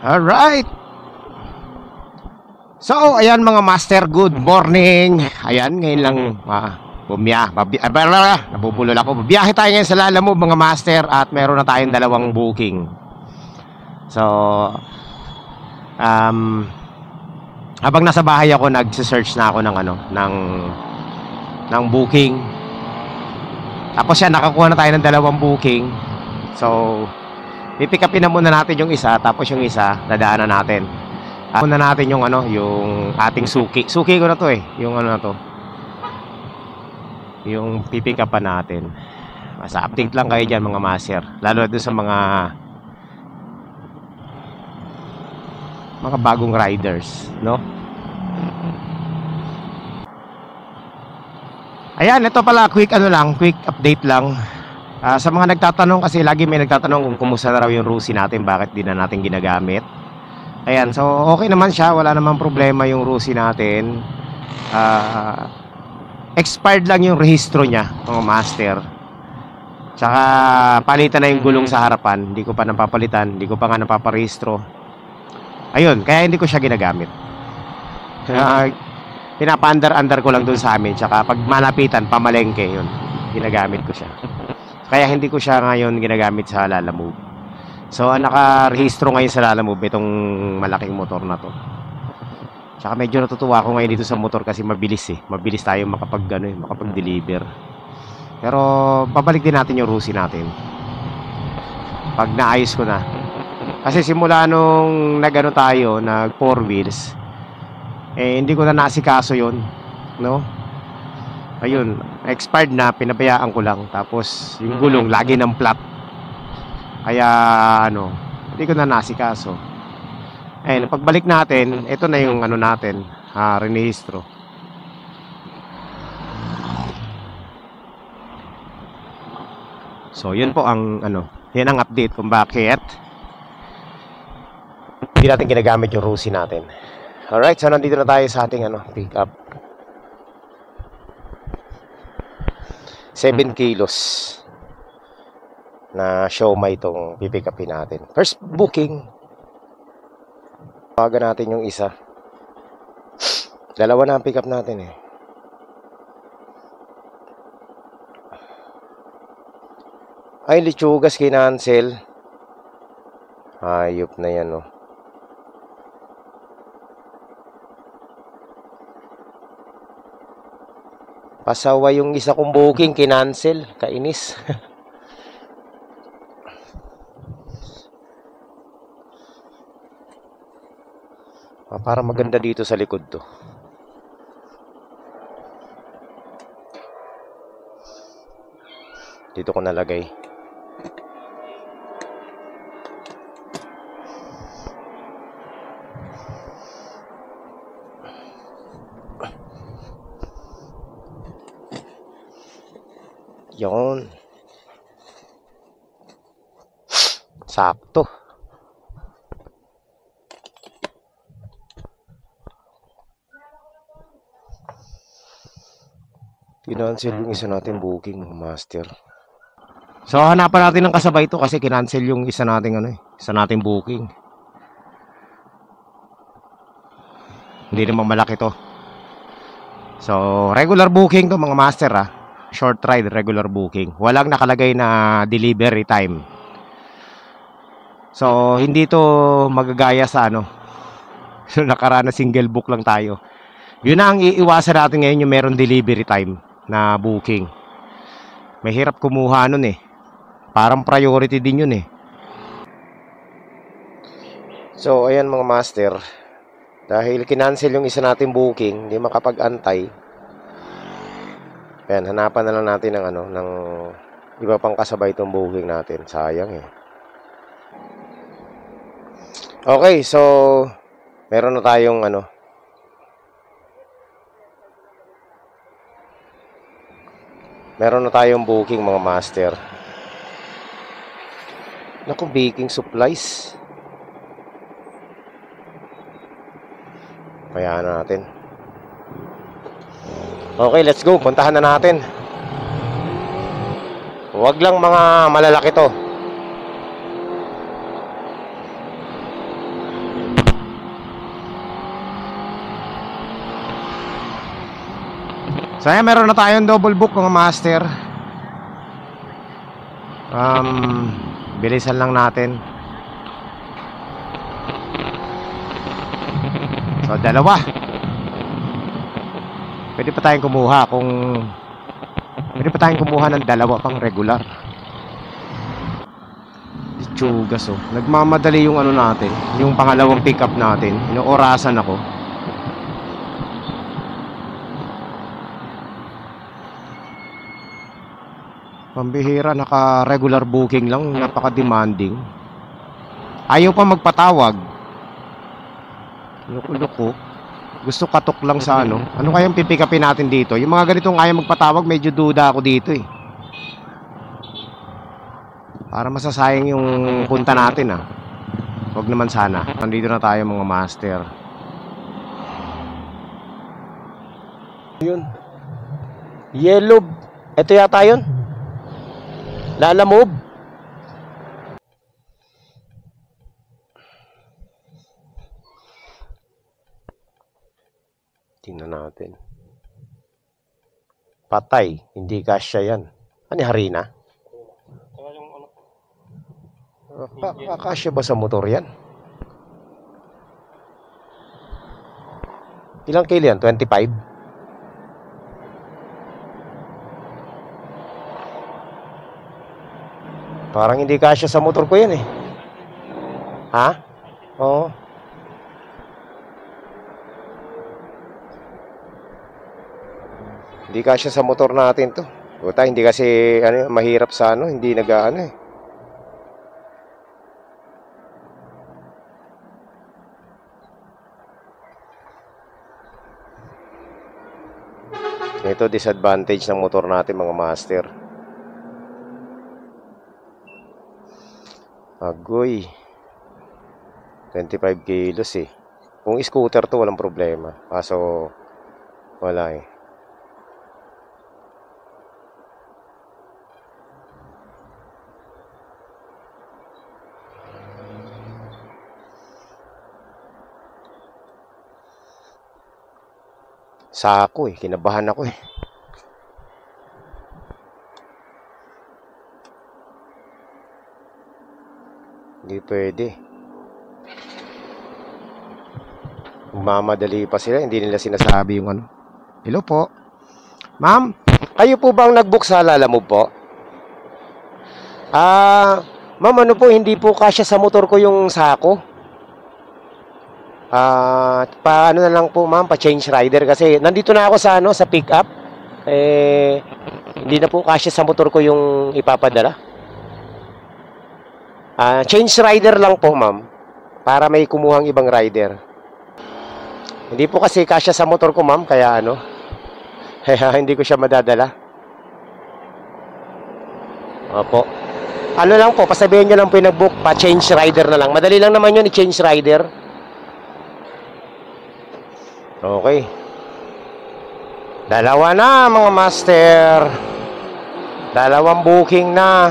Alright. So, ayan mga master, good morning. Ayan, ngayon lang nabubulol ako. Biyahe tayo ngayon sa Lalamove mga master. At meron na tayong dalawang booking. So, habang nasa bahay ako, nagse-search na ako ng booking. Tapos yan, nakakuha na tayo ng dalawang booking. So, pipick upin na muna natin yung isa. Tapos yung isa, dadaanan natin. Muna natin yung yung ating suki. Suki ko na to eh. Yung na to. Yung pipick upan natin. Sa update lang kayo dyan mga master. Lalo doon sa mga bagong riders, no? Ayan, ito pala quick update lang. Sa mga nagtatanong, kasi lagi may nagtatanong kung kumusta na raw yung Rusi natin, bakit di na natin ginagamit. Ayan, so okay naman siya, wala namang problema yung Rusi natin. Expired lang yung rehistro niya, mga master. Tsaka palitan na yung gulong sa harapan, hindi ko pa napapalitan, hindi ko pa nga napaparehistro. Ayun, kaya hindi ko siya ginagamit. Pinapa-under ko lang dun sa amin. Tsaka pag malapitan, pamalengke, yun, ginagamit ko siya. Kaya hindi ko siya ngayon ginagamit sa Lalamove. So, nakarehistro ngayon sa Lalamove itong malaking motor na to. Tsaka medyo natutuwa ako ngayon dito sa motor kasi mabilis eh. Mabilis tayo makapag-deliver. Pero babalik din natin yung Rusi natin pag naayos ko na. Kasi simula nung nag 4 wheels, hindi ko na nasikaso yun, no? Ayun, expired na, pinabayaan ko lang. Tapos yung gulong lagi ng flat. Kaya hindi ko na nasikaso. Pagbalik natin, ito na yung natin, renehistro. So, yun po ang yan ang update kung bakit hindi natin ginagamit yung Rusi natin. Alright, so nandito na tayo sa ating pick up. 7 kilos na Siomai itong pipick upin natin. First booking. Tawagan natin yung isa. Dalawa na ang pick up natin eh. Ay, Lechugas kinancel. Hayop na yan oh. Pasawa yung isa kong booking, kinancel. Kainis. Para maganda dito sa likod to. Dito ko nalagay. Yon. Sakto. Kinancel yung isa natin booking, master. So hanapan natin ng kasabay ito kasi kinancel yung isa nating booking. Hindi naman malaki to. So regular booking to mga master Short ride, regular booking. Walang nakalagay na delivery time. So hindi to magagaya sa So nakaraan na single book lang tayo. Yun na ang iiwasan natin ngayon, yung meron delivery time na booking. Mahirap kumuha nun eh. Parang priority din yun eh. So ayan mga master, dahil kinancel yung isa natin booking, hindi makapag-antay. Ayan, hanapan na lang natin ng iba pang kasabay itong booking natin. Sayang eh. Okay, so meron na tayong meron na tayong booking mga master. Naku, baking supplies. Kaya natin. Okay, let's go. Puntahan na natin. Huwag lang mga malalaki to. So ayan, meron na tayong double book mga master. Bilisan lang natin. So dalawa. Pwede pa tayong kumuha ng dalawa pang regular. Itsugas oh. Nagmamadali yung ano natin, yung pangalawang pick up natin. Inoorasan ako. Pambihira, naka-regular booking lang, napaka-demanding. Ayaw pa magpatawag. Loko-loko. Gusto katok lang sa ano. Ano kayang pipick upin natin dito? Yung mga ganitong ayaw magpatawag, medyo duda ako dito eh. Para masasayang yung punta natin ah. Huwag naman sana. Nandito na tayo mga master. Yun. Yellow. Ito yata yun. Lalamove. Tingnan natin. Patay. Hindi kasya yan. Ano harina? Kasya ba sa motor yan? Ilang kilo yan? 25? Parang hindi kasya sa motor ko yan eh. Ha? Oo. Hindi kasya sa motor natin to. Buta, hindi kasi ano, mahirap sa ano, hindi nag-ano eh. Ito disadvantage ng motor natin mga master. Agoy. 25 kilos eh. Kung scooter to walang problema. Kaso wala eh. Sako eh. Kinabahan ako eh. Hindi pwede. Mamadali pa sila. Hindi nila sinasabi yung ano. Hello po. Ma'am, kayo po bang nag-book sa Lalamove po? Ma'am, ano po, hindi po kasya sa motor ko yung sako. Paano na lang po ma'am, pa-change rider kasi nandito na ako sa ano, sa pick up. Hindi na po kasya sa motor ko yung ipapadala. Change rider lang po ma'am, para may kumuhang ibang rider. Hindi po kasi kasya sa motor ko ma'am, kaya ano, hindi ko siya madadala. Opo. Ano lang po, pasabihin nyo lang po yung nag-book, pa-change rider na lang. Madali lang naman yun, i-change rider. Okay. Dalawa na mga master. Dalawang booking na.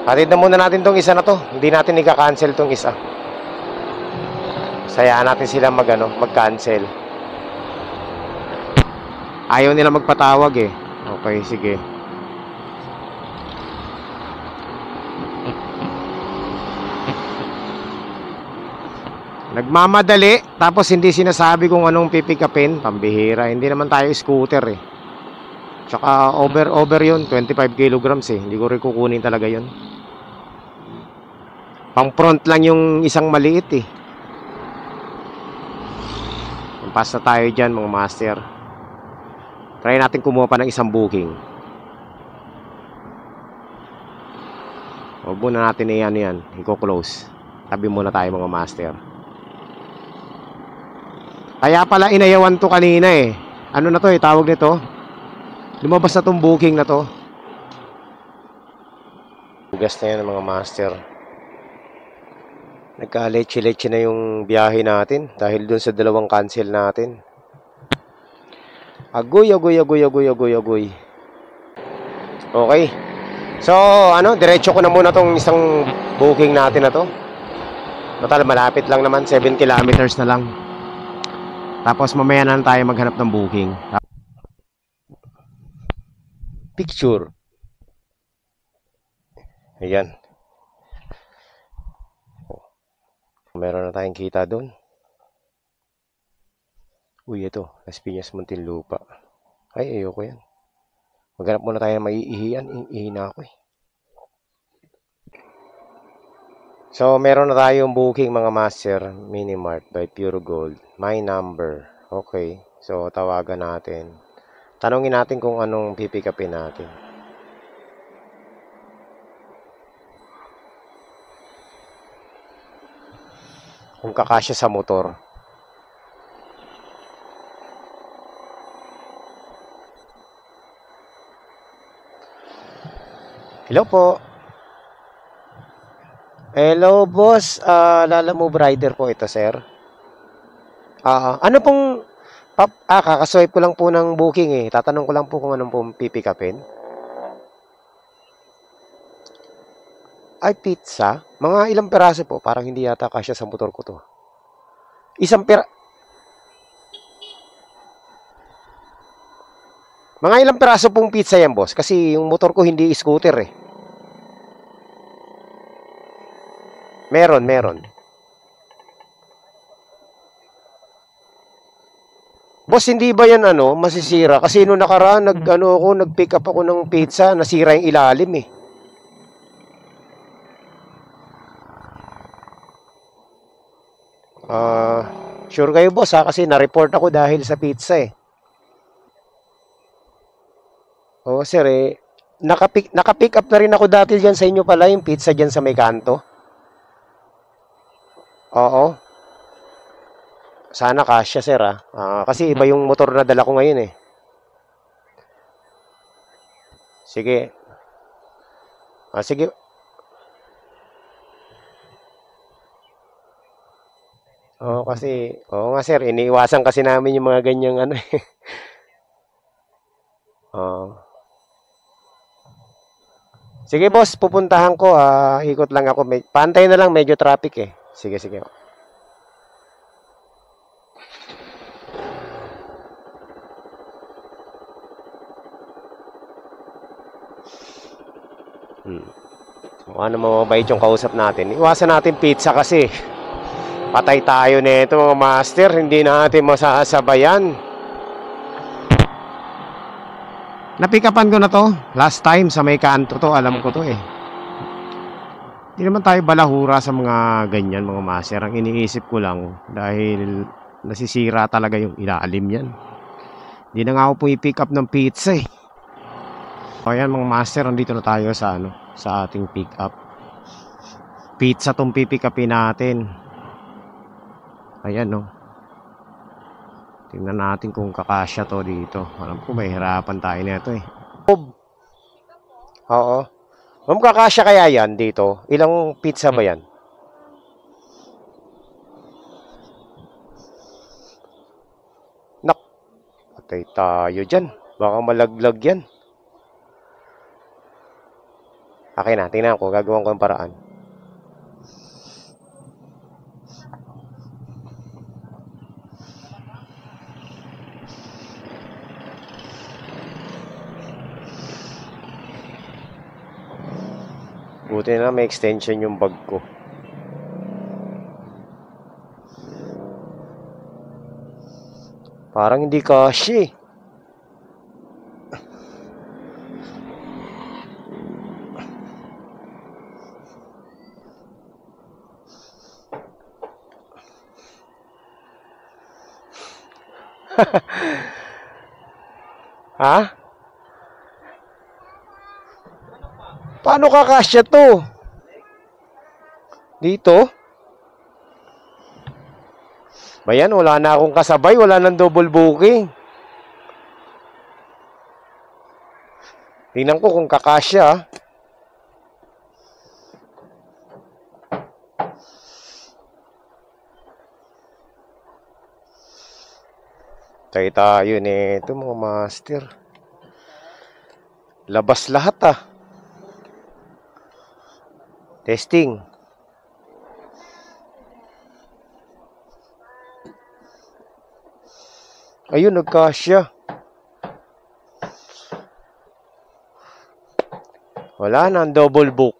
Hatid na muna natin tong isa na to. Hindi natin i-cancel tong isa. Sayaan natin sila mag-cancel. Ayaw nila magpatawag eh. Okay, sige. Nagmamadali, tapos hindi sinasabi kung anong pipikapin. Pambihira, hindi naman tayo scooter eh. Tsaka over yun, 25 kilograms eh. Hindi ko rin kukunin talaga yun. Pang front lang yung isang maliit eh. Pass na tayo dyan mga master. Try natin kumuha pa ng isang booking. Huwag muna natin yan. I-close. Tabi muna tayo mga master. Kaya pala inayawan to kanina eh. Ano na to eh, tawag nito. Lumabas na tong booking na to. Bugas na yan mga master. Nagka-leche-leche na yung biyahe natin dahil dun sa dalawang cancel natin. Agoy. Okay. So, diretso ko na muna tong isang booking natin na to. Total, malapit lang naman, 7 kilometers na lang. Tapos mamaya na tayo maghanap ng booking. picture. Ayan. Meron na tayong kita doon. Uy, ito. Las Piñas, Muntinlupa. Ay, ayoko yan. Maghanap muna tayo ng maiihian. Iihi na ako eh. So, meron na tayong booking mga master. Minimart by Pure Gold. My number. Okay. So, tawagan natin. Tanungin natin kung anong pipick upin natin. Kung kakasya sa motor. Hello po. Hello, boss. Lalamove rider po ito, sir. Ano pong... kakaswipe ko lang po ng booking eh. Tatanong ko lang po kung anong pong pipick upin. Ay, pizza? Mga ilang peraso po? Parang hindi yata kasya sa motor ko to. Mga ilang peraso pong pizza yan, boss? Kasi yung motor ko hindi scooter eh. Meron. Boss, hindi ba yan masisira? Kasi nung nakaraan, nag-pick up ako ng pizza, nasira yung ilalim eh. Sure kayo boss ha, kasi na-report ako dahil sa pizza eh. Oo sir eh, naka-pick up na rin ako dati dyan sa inyo pala yung pizza dyan sa may kanto. Oo. Sana kasya sir ha. Kasi iba yung motor na dala ko ngayon eh. Sige. Sige. Oo nga sir, iniiwasan kasi namin yung mga ganyang eh. Sige boss, pupuntahan ko, ikot lang ako. Pantay na lang, medyo traffic eh. Sige. Ano mababait yung kausap natin. Iwasan natin pizza kasi. Patay tayo nito mga master, hindi natin masasabayan. Napikapan ko na to last time sa may kanto to, alam ko to eh. Hindi naman tayo balahura sa mga ganyan mga master. Ang iniisip ko lang dahil nasisira talaga yung ilalim yan. Hindi na nga ako pumipick up ng pizza eh. So ayan mga master, andito na tayo sa sa ating pick up. Pizza tong pipick upin natin. Ayan no. Tingnan natin kung kakasya to dito. Alam ko may hirapan tayo nito eh. Oo. Kung kakasya kaya yan dito, ilang pizza ba yan? Nak, patay tayo dyan. Baka malaglag yan. Okay na, tingnan ko. Gagawin ko ang paraan. Buti na may extension yung bag ko. Parang hindi kasya eh. Ha? Paano kakasya to? Dito? Bayan, wala na akong kasabay. Wala nang double booking. Tingnan ko kung kakasya. Tayo nito mga master. Labas lahat Testing. Ayun, nagkasya. Wala na, ang double book.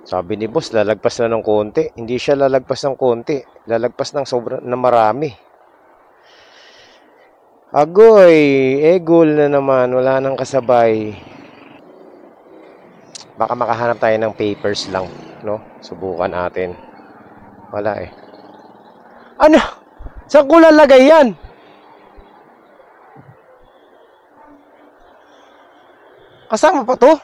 Sabi ni boss, lalagpas na ng konti. Hindi siya lalagpas ng konti. Lalagpas ng sobra na marami. Agoy, goal na naman. Wala nang kasabay. Baka makahanap tayo ng papers lang, no? Subukan natin. Wala eh. Ano? Saan ko lalagay yan? Kasama pa to?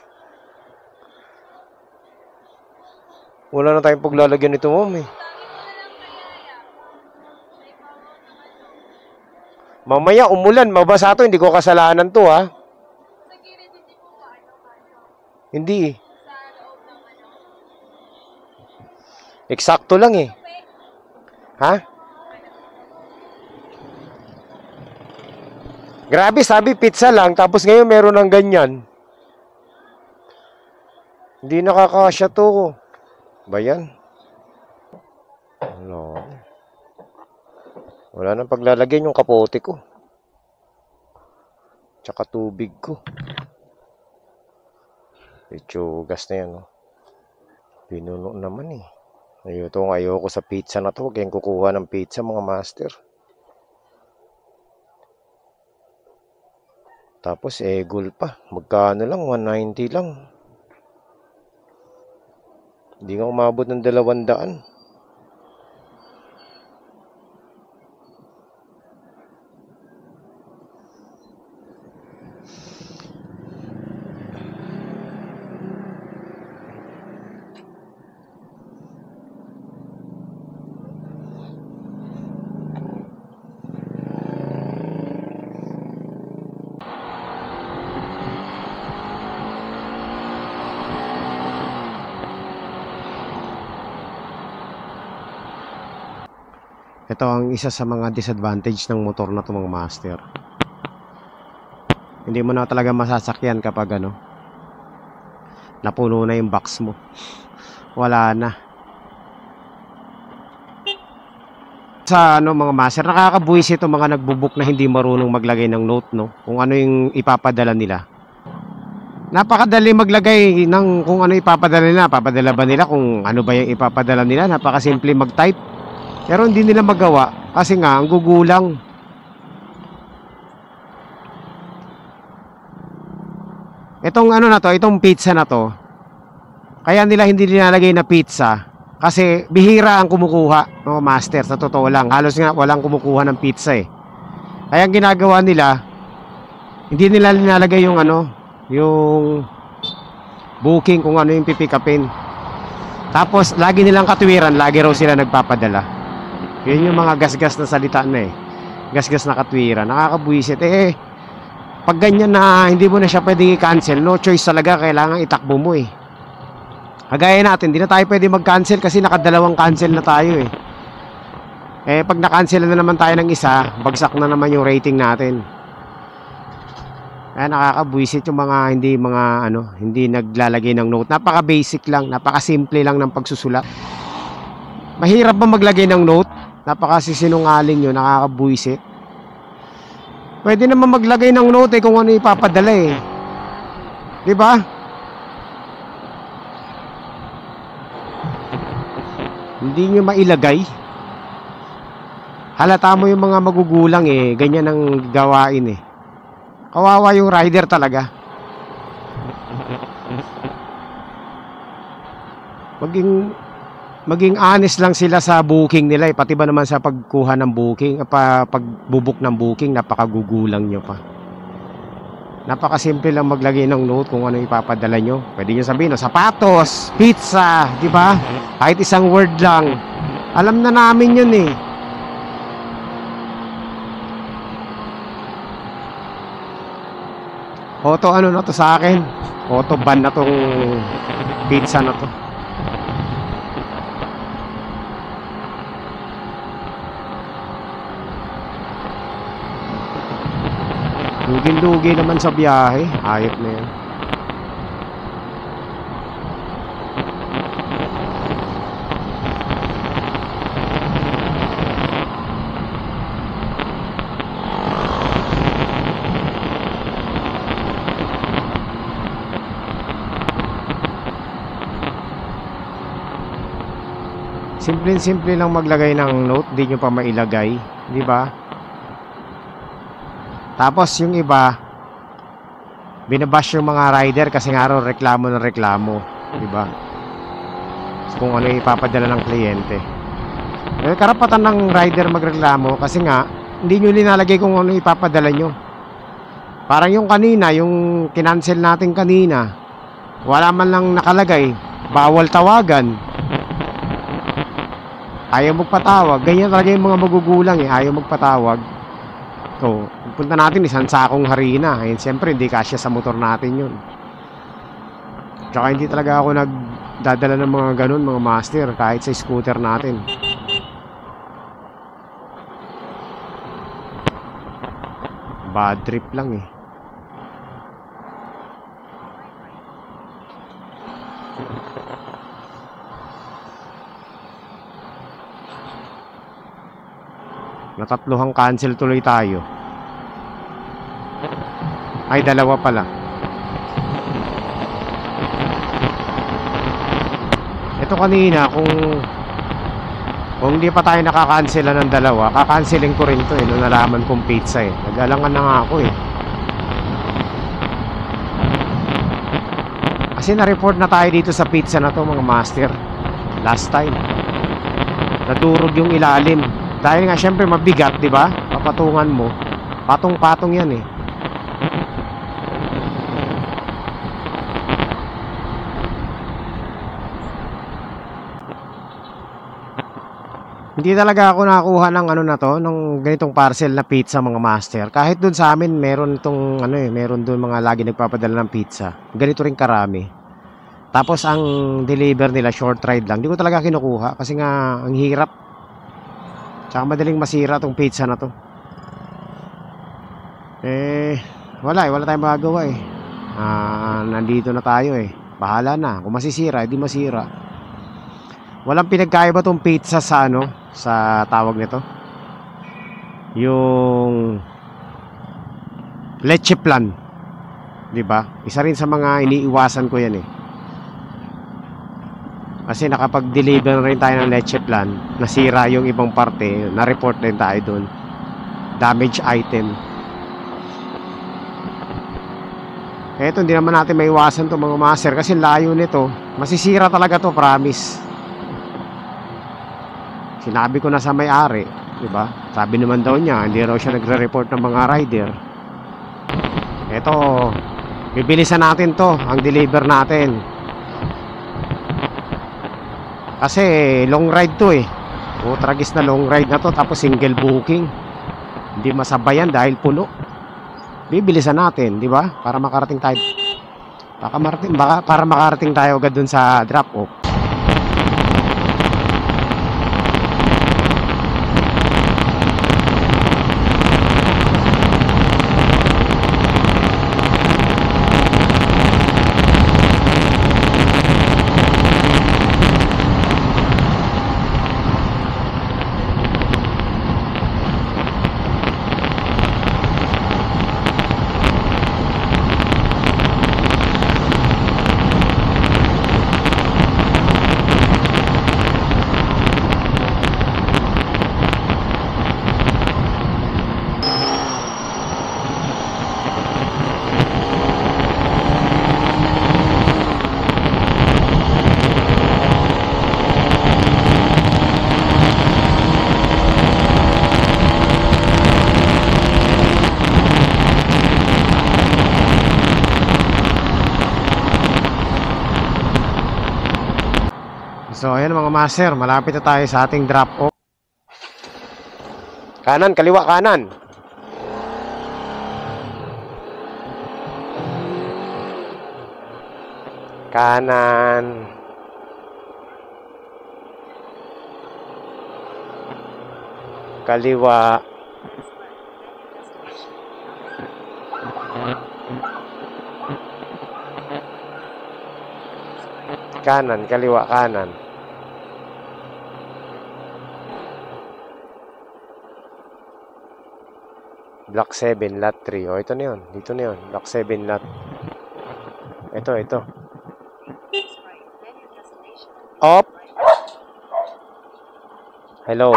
Wala na tayong paglalagyan nito, ma'am eh. Mamaya umulan, mabasa to, hindi ko kasalanan to ha. Hindi eh. Eksakto lang eh. Ha? Grabe, sabi pizza lang, tapos ngayon meron ng ganyan. Hindi nakakasya to. Ba yan? Ano? Wala nang paglalagyan yung kapote ko. Tsaka tubig ko. Gas na yan, no? Pinuno naman eh. Ayoko sa pizza na to. Huwag kayong kukuha ng pizza, mga master. Tapos, egol pa. Magkano lang? 190 lang. Hindi nga umabot ng 200. Ito ang isa sa mga disadvantage ng motor na ito, mga master. Hindi mo na talaga masasakyan kapag napuno na yung box mo. Wala na. Sa mga master, nakakabuwis ito mga nagbubuk na hindi marunong maglagay ng note, no? Kung ano yung ipapadala nila. Napakadali maglagay ng kung ano ipapadala nila. Papadala ba nila kung ano ba yung ipapadala nila? Napakasimple mag-type. Pero hindi nila magawa kasi nga ang gugulang. Itong itong pizza na to. Kaya nila hindi nilalagay na pizza kasi bihira ang kumukuha, mga master, sa totoo lang. Halos nga walang kumukuha ng pizza eh. Kaya ang ginagawa nila, hindi nila nilalagay yung yung booking kung ano yung pipick upin. Tapos lagi nilang katwiran, lagi raw sila nagpapadala. Yun yung mga gasgas na salita na eh. Gasgas na katwiran. Nakakabuisit. Pag ganyan na hindi mo na siya pwedeng i-cancel, no choice talaga. Kailangan itakbo mo eh. Kagaya natin, hindi na tayo pwede mag-cancel kasi nakadalawang cancel na tayo eh. Pag na-cancel na naman tayo ng isa, bagsak na naman yung rating natin. Kaya nakakabuisit yung mga hindi naglalagay ng note. Napaka-basic lang, napaka-simple lang ng pagsusulat. Mahirap ba maglagay ng note? Napakasisinungaling yun, nakakabuisit. Pwede naman maglagay ng note kung ano ipapadala eh. Di ba? Hindi nyo mailagay. Halata mo yung mga magugulang eh, ganyan ang gawain eh. Kawawa yung rider talaga. Maging honest lang sila sa booking nila eh. Pati ba naman sa pagkuha ng booking, pagbubuk ng booking, napakagugulang nyo pa. Napakasimple lang maglagay ng note kung ano ipapadala nyo. Pwede nyo sabihin, sapatos, pizza, di ba? Kahit isang word lang. Alam na namin yun eh. Auto na to sa akin? Auto ban na tong pizza na to. Lugin-lugi naman sa biyahe. Ayop na yan. Simple lang maglagay ng note, di nyo pa mailagay, di ba? Tapos yung iba, binabash yung mga rider kasi nga raw reklamo ng reklamo, di ba? So, kung ano ipapadala ng kliyente. Karapatan ng rider magreklamo kasi nga hindi nyo linalagay kung ano ipapadala nyo. Parang yung kanina, yung kinancel natin kanina, wala man lang nakalagay, bawal tawagan, ayaw magpatawag. Ganyan talaga yung mga magugulang ayaw magpatawag. So, punta natin isang sakong harina. Ayun, siyempre hindi kasya sa motor natin yun. Tsaka hindi talaga ako nagdadala ng mga ganun, mga master, kahit sa scooter natin. Bad trip lang Natatluhang cancel tuloy tayo. Ay, dalawa pala. Ito kanina, kung hindi pa tayo nakakansela ng dalawa, kakanselin ko rin to nung nalaman kong pizza Nag-alangan na nga ako Kasi na-report na tayo dito sa pizza na to, mga master. Last time. Nadurog yung ilalim. Dahil nga syempre mabigat, di ba? Papatungan mo. Patong-patong yan Hindi talaga ako nakakuha ng ano na to, ng ganitong parcel na pizza, mga master. Kahit dun sa amin, meron itong meron dun mga lagi nagpapadala ng pizza. Ganito rin karami. Tapos ang deliver nila short ride lang. Hindi ko talaga kinukuha kasi nga ang hirap. Tsaka madaling masira tong pizza na to. Wala tayong magagawa nandito na tayo Bahala na. Kung masisira, hindi masira. Walang pinagkaiba tong pizza sa sa tawag nito. Yung leche plan. 'Di ba? Isa rin sa mga iniiwasan ko yan Kasi nakapag-deliver rin tayo ng leche plan, nasira yung ibang parte, na-report din tayo doon. Damage item. Eto, hindi naman natin maiwasan to, mga master, kasi layo nito. Masisira talaga to, promise. Sinabi ko na sa may-ari, di ba? Sabi naman daw niya, hindi raw siya nagre-report ng mga rider. Eto, bibilisan natin to, ang deliver natin. Kasi long ride to tragis na long ride na to, tapos single booking. Hindi masabayan dahil puno. Bibilisan natin, di ba? Para makarating tayo. Para makarating tayo agad dun sa drop off. So ayan mga master, malapit na tayo sa ating drop off. Kanan, kaliwa, kanan. Kanan. Kaliwa. Kanan, kaliwa, kanan. Block 7, lot 3. Ito na yun. Dito na yun. Block 7, lot. Ito. Up. Hello.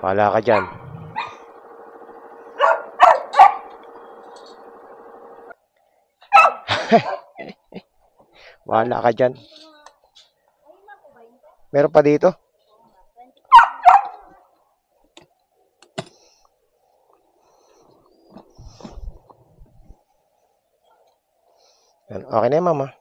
Wala ka dyan. Wala ka dyan. Meron pa dito? Okay na yan, mama.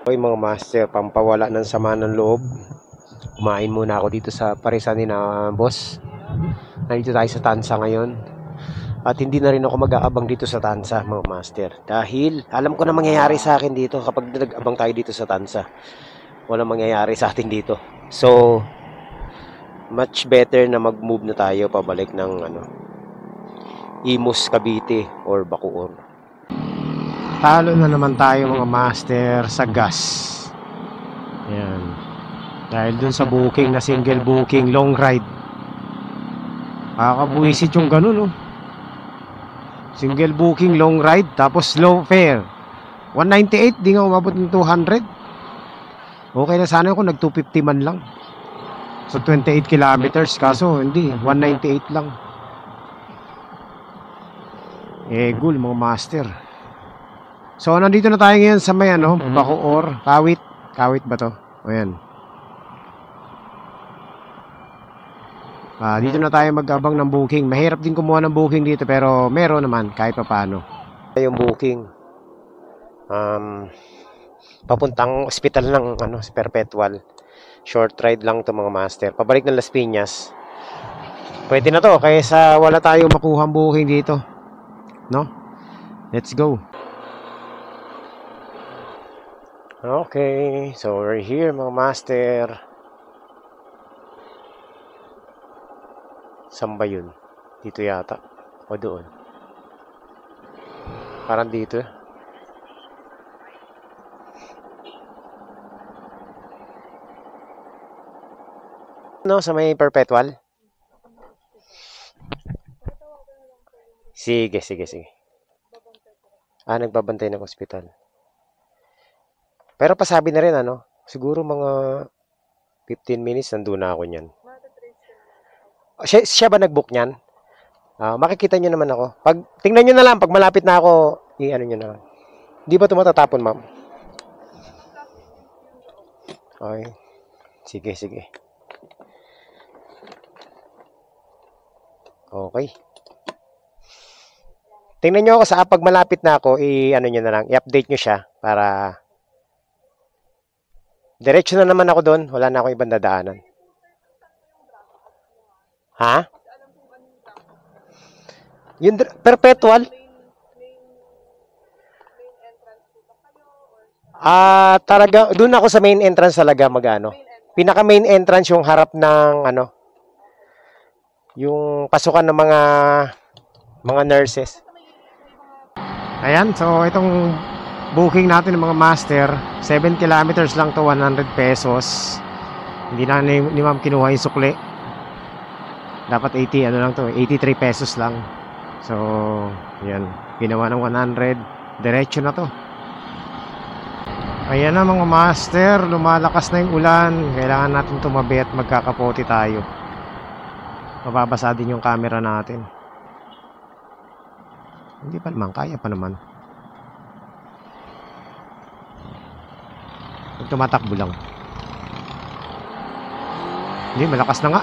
Okay mga master, pampawala ng sama ng loob. Kumain muna ako dito sa parisan ni na boss. Nandito tayo sa Tansa ngayon. At hindi na rin ako mag-aabang dito sa Tansa mga master. Dahil alam ko na mangyayari sa akin dito kapag nag-abang tayo dito sa Tansa. Walang mangyayari sa atin dito. So, much better na mag-move na tayo pabalik ng Imus, Cavite or Bacoor. Talo na naman tayo mga master sa gas. Yan. Dahil dun sa booking na single booking long ride. Kakabuisit yung ganun, oh. Single booking long ride tapos low fare. 198, di nga umabot ng 200. Okay na sana kung nag 250 man lang. So 28 kilometers kaso hindi, 198 lang. Gul mga master. So, nandito na tayo ngayon sa may Bacoor, Kawit. Kawit ba to? O yan. Dito na tayo mag-abang ng booking. Mahirap din kumuha ng booking dito pero meron naman kahit pa paano. Yung booking. Papuntang ospital ng Perpetual. Short ride lang to mga master. Pabalik ng Las Piñas. Pwede na to kaysa wala tayong makuha ang booking dito. No? Let's go. Okay, so we're here mga master. Saan ba yun? Dito yata. O doon. Parang dito. No, sa may Perpetual? Sige. Nagbabantay ng ospital. Pero pasabi na rin siguro mga 15 minutes nandun na ako niyan. Siya ba nag-book niyan? Makikita niyo naman ako. Tingnan niyo na lang pag malapit na ako, i-ano niyo na. Di ba tumatatapon, ma'am? Okay. Sige. Okay. Tingnan niyo ako sa pag malapit na ako, i-ano niyo na lang, i-update niyo siya para diretso na naman ako doon. Wala na akong ibang dadaanan. Ha? Yung Perpetual? Talaga, doon ako sa main entrance talaga Pinaka main entrance yung harap ng yung pasukan ng mga nurses. Ayan, so itong booking natin ng mga master, 7 kilometers lang to, 100 pesos. Hindi na ni ma'am kinuha yung sukli. Dapat 83 pesos lang. So, yan. Ginawa ng 100. Diretso na to. Ayan na mga master, lumalakas na yung ulan. Kailangan natin tumabi at magkakapote tayo. Mababasa din yung camera natin. Hindi pa naman, kaya pa naman. Tumatakbo lang. Hindi, malakas na nga.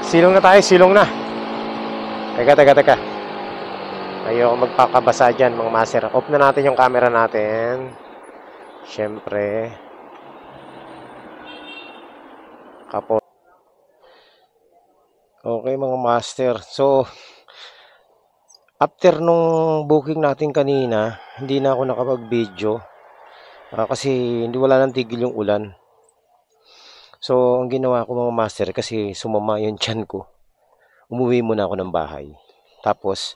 Silong na tayo, silong na. Teka. Ayoko magpakabasa dyan mga master. Off na natin yung camera natin. Siyempre. Kapo. Okay mga master. So, after nung booking natin kanina, hindi na ako nakapag-video. Kasi hindi wala nang tigil yung ulan. So, ang ginawa ko mga master, kasi sumama yung tiyan ko. Umuwi muna ako ng bahay. Tapos,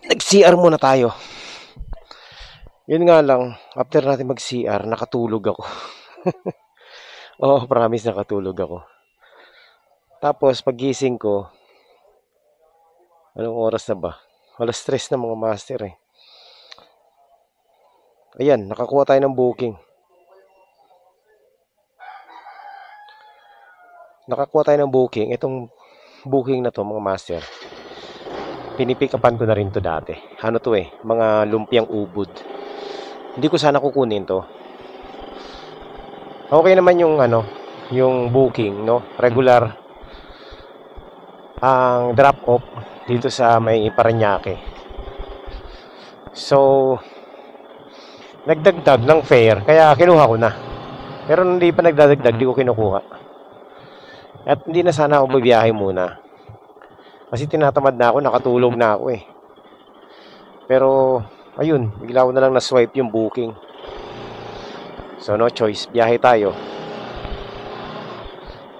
nag-CR muna tayo. Yun nga lang, after natin mag-CR, nakatulog ako. Promise nakatulog ako. Tapos, pagising ko, anong oras na ba? Alas 3 na mga master eh. Ayan, nakakuha tayo ng booking. Itong booking na to mga master, pinipick upan ko na rin to dati. Ano to eh, mga lumpiang ubod. Hindi ko sana kukunin to. Okay naman yung yung booking, no? Regular ang drop off dito sa may Parañaque. So, nagdagdag ng fare, kaya kinuha ko na. Pero hindi pa nagdadagdag, di ko kinukuha. At hindi na sana ako mabiyahe muna. Kasi tinatamad na ako, nakatulog na ako eh. Pero, ayun, bigla ko na lang na-swipe yung booking. So, no choice, biyahe tayo.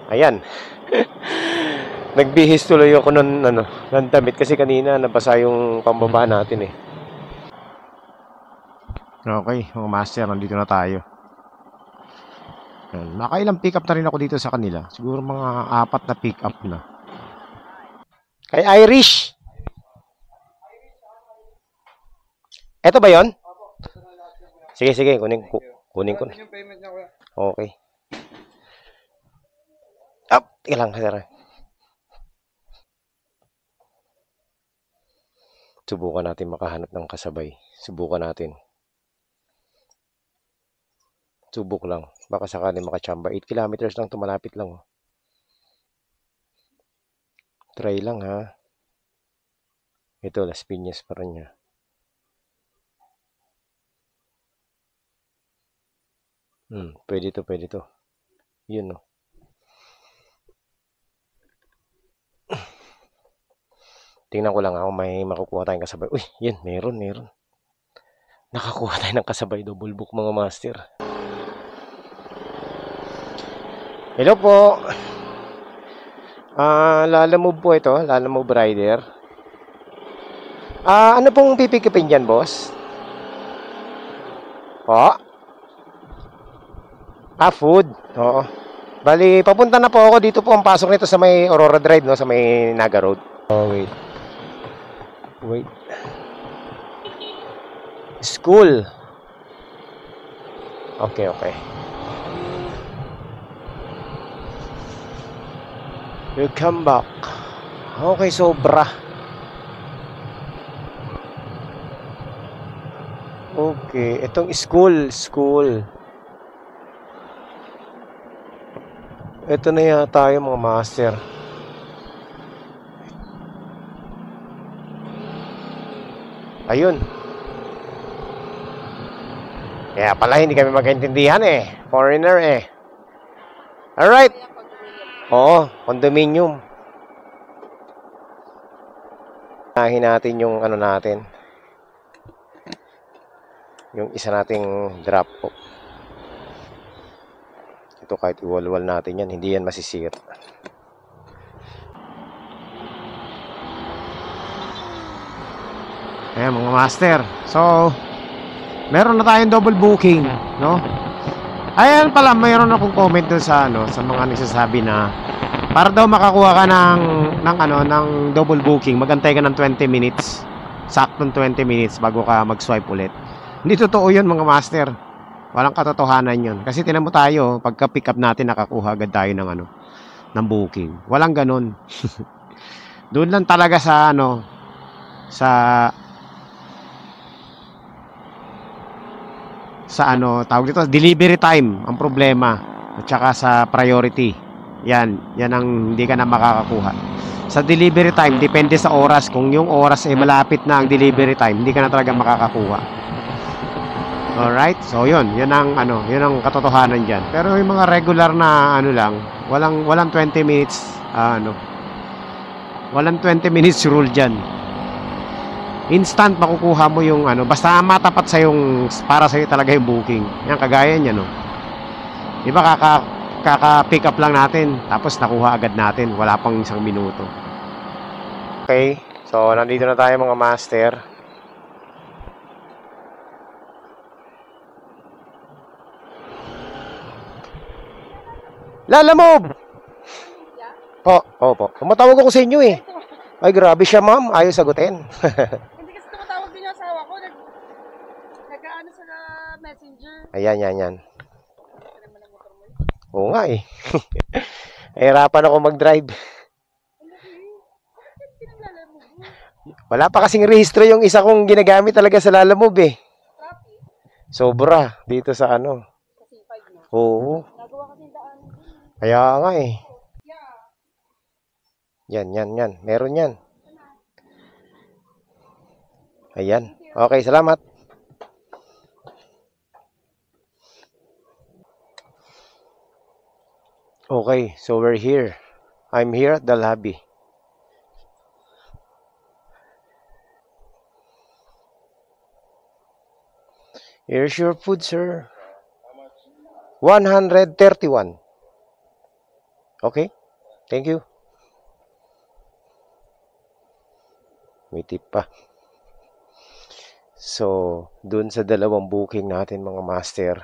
Ayan. Nagbihis tuloy ako ng damit kasi kanina nabasa yung pambaba natin eh. Okay, mga master, nandito na tayo. Nakailang pick up na rin ako dito sa kanila. Siguro mga 4 na pick up na. Kay Irish. Eto ba yon? Sige, kunin ko na. Okay. Up, ilang sir. Subukan natin makahanap ng kasabay. Subukan natin. Subok lang. Baka sakali makachamba. 8 kilometers lang, tumalapit lang. Try lang ha. Ito, Las Piñas pa rin niya. Pwede to. Yun no. Tingnan ko lang ako may makukuha tayong kasabay. Uy, yun, meron. Nakakuha tayo ng kasabay, double book mga master. Hello po. Lalamove po ito, Lalamove rider. Ano pong pipikipin dyan, boss? Food. Oo. Bali, papunta na po ako. Dito po ang pasok nito sa may Aurora Drive, no? Sa may Naga Road. Wait. School. Okay. Welcome back. Okay, sobra. Okay, itong school. Ito na yata yung mga master. Ayun. Kaya pala hindi kami magkaintindihan eh. Foreigner eh. Alright. Oo, condominium. Nahin natin yung natin. Yung isa nating drop po. Ito kahit iwalwal natin yan, hindi yan masisira. Ayan mga master. So, meron na tayong double booking, no? Ayan pala, mayroon akong comment doon sa sa mga nagsasabi na para daw makakuha ka ng double booking, magantay ka ng 20 minutes. Saktong 20 minutes bago ka mag-swipe ulit. Hindi totoo 'yun mga master. Walang katotohanan 'yun. Kasi tinan mo tayo, pagka pick up natin nakakuha agad tayo ng booking. Walang ganun. Doon lang talaga sa tawag dito, delivery time ang problema at saka sa priority. Yan ang hindi ka na makakakuha. Sa delivery time, depende sa oras. Kung yung oras ay malapit na ang delivery time, hindi ka na talaga makakakuha. Alright? So, yun ang yun ang katotohanan diyan. Pero yung mga regular na lang, walang 20 minutes walang 20 minutes rule diyan. Instant makukuha mo yung basta matapat sa yung para sa iyo talaga yung booking. Yan kagaya niyan, no. Diba kaka-pick up lang natin, tapos nakuha agad natin, wala pang isang minuto. Okay, so nandito na tayo mga master. Lala Move! Po. Tumatawag ako sa inyo eh. Ay, grabe siya, ma'am. Ayaw sagutin. Hindi kasi tumatawag din yung asawa ko. Nag-ano sa messenger. Ayan. Oo nga eh. Nahirapan ako mag-drive. Wala pa kasing rehistro yung isa kong ginagamit talaga sa Lalamove eh. Sobra dito sa Oo. Kaya nga eh. Yan. Meron yan. Ayan. Okay, salamat. Okay, so we're here. I'm here at the lobby. Here's your food, sir. 131. Okay. Thank you. May tip pa. So, dun sa dalawang booking natin mga master,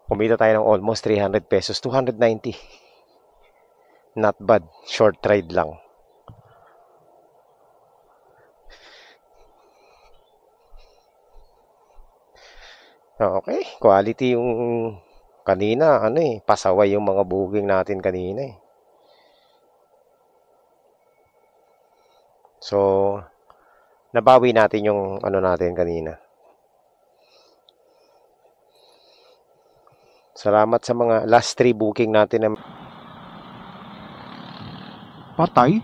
kumita tayo ng almost 300 pesos, 290. Not bad. Short ride lang. Okay. Quality yung kanina. Pasaway yung mga booking natin kanina eh. So, nabawi natin yung natin kanina. Salamat sa mga last 3 booking natin. Patay?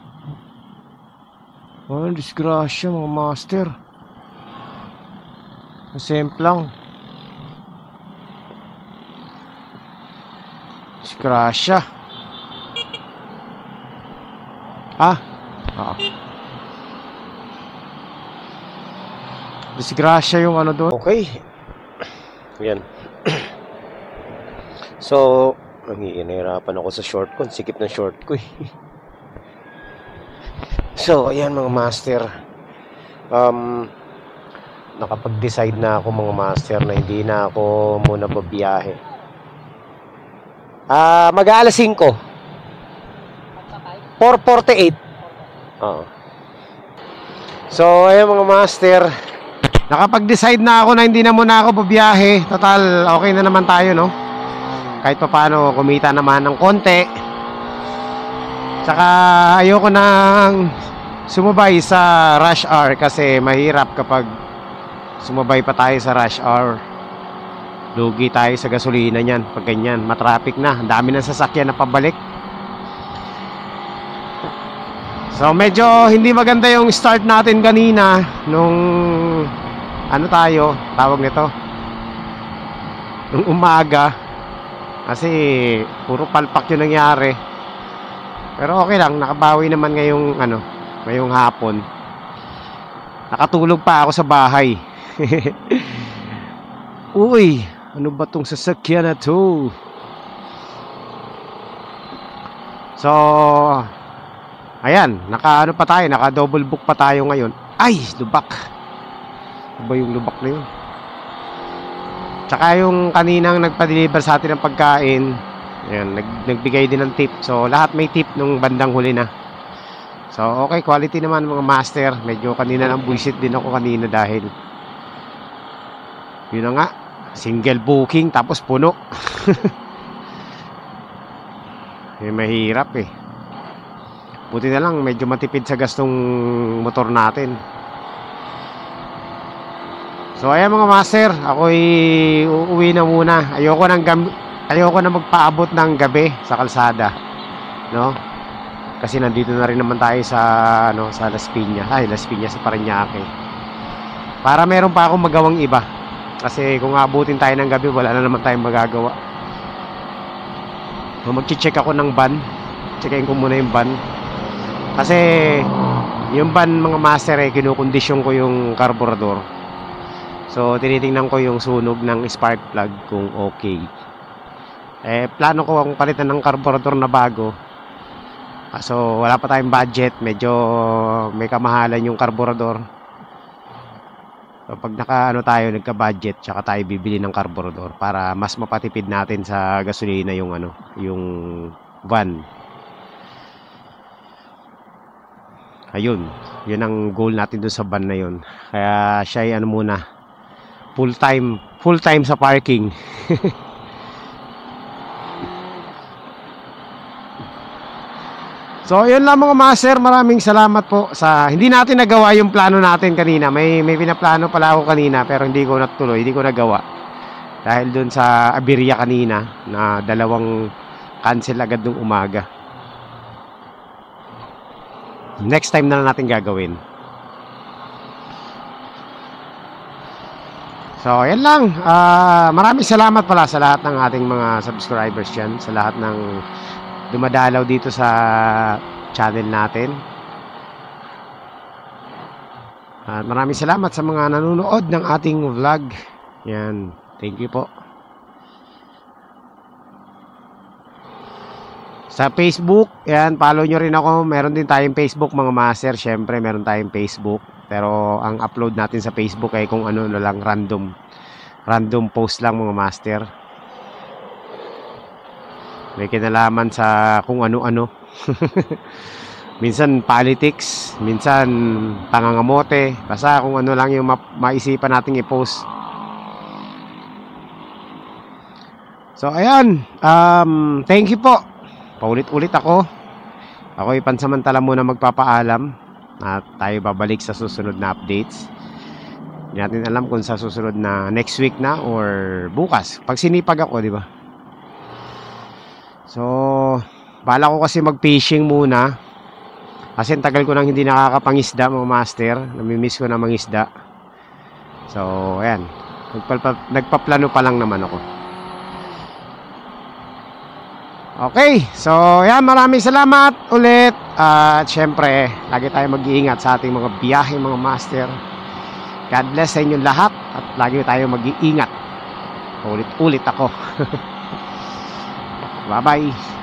Oh, disgrasya mga master. Simple lang. Disgrasya. Disgrasya yung doon. Okay. Yan. So, nahihirapan ako sa short ko. Sikip ng short ko eh. So, ayan mga master. Nakapag-decide na ako mga master na hindi na ako muna babiyahe. Mag-aalas 5. 4:48. Oo. So, ayan mga master. Nakapag-decide na ako na hindi na muna ako babiyahe. Total, okay na naman tayo, no? Kahit pa paano, kumita naman ng konti. Tsaka ayoko nang sumabay sa rush hour kasi mahirap kapag sumabay pa tayo sa rush hour. Lugi tayo sa gasolina niyan pag ganyan, matraffic na. Ang dami ng sasakyan na pabalik. So medyo hindi maganda yung start natin kanina nung tawag nito, nung umaga. Kasi puro palpak yung nangyari. Pero okay lang, nakabawi naman ngayong hapon. Nakatulog pa ako sa bahay. Uy, ano ba tong sasakyan na to? So, ayan, naka double book pa tayo ngayon. Ay, lubak. Ano ba yung lubak na yun? Tsaka yung kaninang nagpa-deliver sa atin ng pagkain, ayan, nagbigay din ng tip. So, lahat may tip nung bandang huli na. So, okay, quality naman mga master. Medyo kanina nang bullshit din ako kanina dahil yun na nga, single booking tapos puno. Mahirap eh. Buti na lang, medyo matipid sa gastong motor natin. So ayan mga master, ako'y uuwi na muna. ayoko na magpaabot ng gabi sa kalsada, no? Kasi nandito na rin naman tayo sa sa Las Piñas. Ay, Las Piñas sa Parañaque. Para meron pa akong magawang iba. Kasi kung aabutin tayo ng gabi, wala na naman tayong magagawa. So, mag-check ako ng van. Checkin ko muna yung van. Kasi yung van, mga master, kinukondisyon ko yung carburetor. So, tinitingnan ko yung sunog ng spark plug kung okay. Plano ko ang palitan ng carburetor na bago. So, wala pa tayong budget. Medyo may kamahalan yung carburetor. So, pag tayo, nagka-budget, tsaka tayo bibili ng carburetor para mas mapatipid natin sa gasolina yung yung van. Ayun, yun ang goal natin doon sa van na yun. Kaya siya ay muna, full time sa parking. So, yun lang mga master. Maraming salamat po sa hindi natin nagawa yung plano natin kanina. May pinaplano pala ako kanina pero hindi ko natuloy, hindi ko nagawa. Dahil dun sa aberya kanina na dalawang cancel agad nung umaga. Next time na natin gagawin. So, yan lang. Maraming salamat pala sa lahat ng ating mga subscribers dyan. Sa lahat ng dumadalaw dito sa channel natin. At maraming salamat sa mga nanonood ng ating vlog. Yan. Thank you po. Sa Facebook, yan, follow nyo rin ako. Meron din tayong Facebook mga master. Syempre, meron tayong Facebook. Pero ang upload natin sa Facebook ay kung ano lang, random post lang mga master. May kinalaman sa kung ano-ano. Minsan politics, minsan pangangamote. Basta kung ano lang yung maisipan nating i-post. So, ayan. Thank you po. Paulit-ulit ako. Ako'y pansamantala muna magpapaalam. At tayo babalik sa susunod na updates. Hindi natin alam kung sa susunod na next week na or bukas. Pag sinipag ako, di ba? So, bala ko kasi mag-fishing muna. Kasi tagal ko nang hindi nakakapangisda mga master. Namimiss ko na mangisda. So, ayan. Nagpaplano pa lang naman ako. Okay. So, ayan. Maraming salamat ulit. At syempre, lagi tayo mag-iingat sa ating mga biyahe mga master. God bless sa inyong lahat. At lagi tayo mag-iingat. Ulit-ulit ako. Bye-bye.